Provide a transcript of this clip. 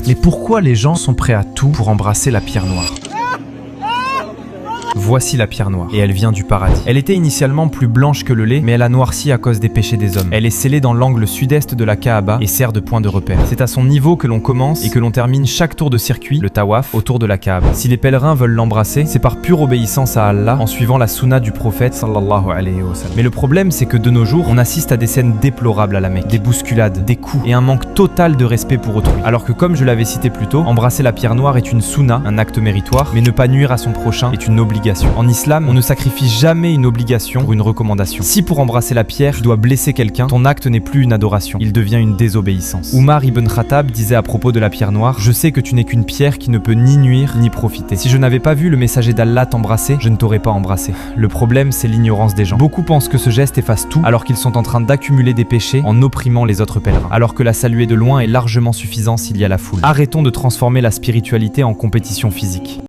Mais pourquoi les gens sont prêts à tout pour embrasser la pierre noire? Voici la pierre noire, et elle vient du paradis. Elle était initialement plus blanche que le lait, mais elle a noirci à cause des péchés des hommes. Elle est scellée dans l'angle sud-est de la Kaaba et sert de point de repère. C'est à son niveau que l'on commence et que l'on termine chaque tour de circuit, le tawaf, autour de la Kaaba. Si les pèlerins veulent l'embrasser, c'est par pure obéissance à Allah, en suivant la sunna du prophète sallallahu alayhi wa sallam. Mais le problème, c'est que de nos jours, on assiste à des scènes déplorables à la Mecque. Des bousculades, des coups et un manque total de respect pour autrui. Alors que comme je l'avais cité plus tôt, embrasser la pierre noire est une sunna, un acte méritoire, mais ne pas nuire à son prochain est une obligation. En islam, on ne sacrifie jamais une obligation pour une recommandation. Si pour embrasser la pierre, tu dois blesser quelqu'un, ton acte n'est plus une adoration, il devient une désobéissance. Umar ibn Khattab disait à propos de la pierre noire: je sais que tu n'es qu'une pierre qui ne peut ni nuire ni profiter. Si je n'avais pas vu le messager d'Allah t'embrasser, je ne t'aurais pas embrassé. Le problème, c'est l'ignorance des gens. Beaucoup pensent que ce geste efface tout, alors qu'ils sont en train d'accumuler des péchés en opprimant les autres pèlerins. Alors que la saluer de loin est largement suffisant s'il y a la foule. Arrêtons de transformer la spiritualité en compétition physique.